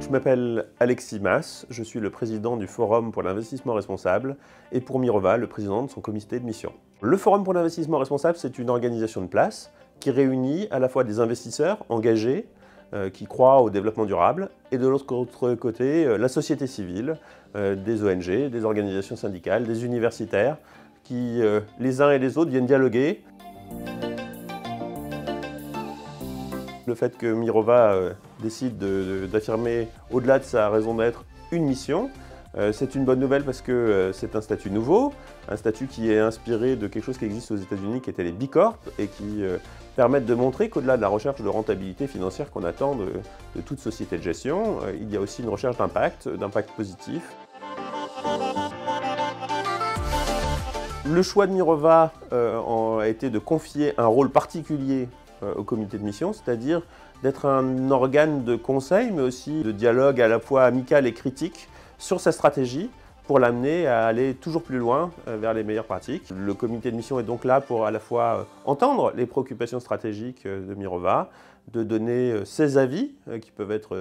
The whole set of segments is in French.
Je m'appelle Alexis Mas, je suis le président du Forum pour l'investissement responsable et pour Mirova, le président de son comité de mission. Le Forum pour l'investissement responsable, c'est une organisation de place qui réunit à la fois des investisseurs engagés qui croient au développement durable et de l'autre côté la société civile, des ONG, des organisations syndicales, des universitaires qui les uns et les autres viennent dialoguer. Le fait que Mirova décide d'affirmer, au-delà de sa raison d'être, une mission, c'est une bonne nouvelle parce que c'est un statut nouveau, un statut qui est inspiré de quelque chose qui existe aux États-Unis qui étaient les B Corp et qui permettent de montrer qu'au-delà de la recherche de rentabilité financière qu'on attend de toute société de gestion, il y a aussi une recherche d'impact positif. Le choix de Mirova a été de confier un rôle particulier au comité de mission, c'est-à-dire d'être un organe de conseil, mais aussi de dialogue à la fois amical et critique sur sa stratégie pour l'amener à aller toujours plus loin vers les meilleures pratiques. Le comité de mission est donc là pour à la fois entendre les préoccupations stratégiques de Mirova, de donner ses avis qui peuvent être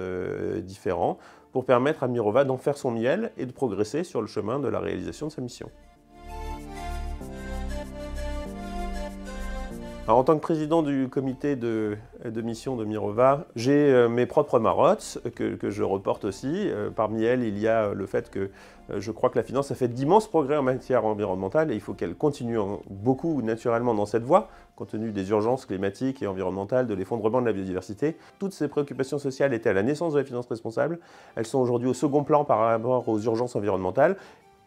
différents, pour permettre à Mirova d'en faire son miel et de progresser sur le chemin de la réalisation de sa mission. Alors, en tant que président du comité de mission de Mirova, j'ai mes propres marottes que je reporte aussi. Parmi elles, il y a le fait que je crois que la finance a fait d'immenses progrès en matière environnementale et il faut qu'elle continue beaucoup naturellement dans cette voie, compte tenu des urgences climatiques et environnementales, de l'effondrement de la biodiversité. Toutes ces préoccupations sociales étaient à la naissance de la finance responsable. Elles sont aujourd'hui au second plan par rapport aux urgences environnementales.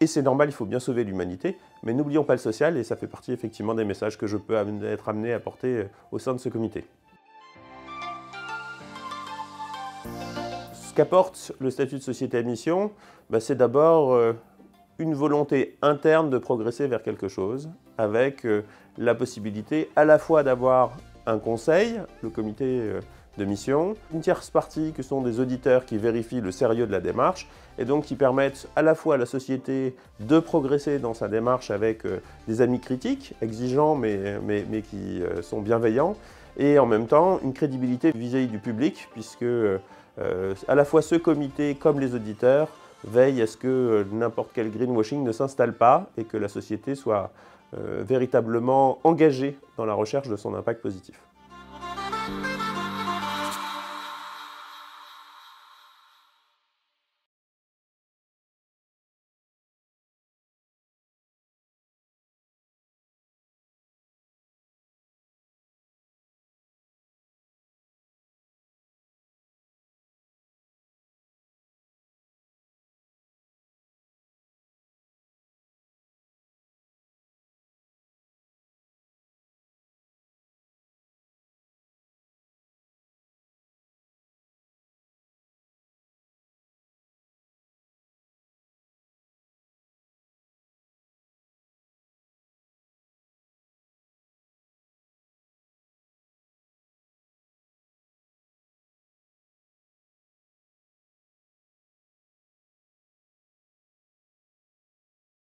Et c'est normal, il faut bien sauver l'humanité, mais n'oublions pas le social, et ça fait partie effectivement des messages que je peux être amené à porter au sein de ce comité. Ce qu'apporte le statut de société à mission, c'est d'abord une volonté interne de progresser vers quelque chose, avec la possibilité à la fois d'avoir un conseil, le comité de mission, une tierce partie que sont des auditeurs qui vérifient le sérieux de la démarche et donc qui permettent à la fois à la société de progresser dans sa démarche avec des amis critiques, exigeants mais qui sont bienveillants, et en même temps une crédibilité vis-à-vis du public puisque à la fois ce comité comme les auditeurs veillent à ce que n'importe quel greenwashing ne s'installe pas et que la société soit véritablement engagée dans la recherche de son impact positif.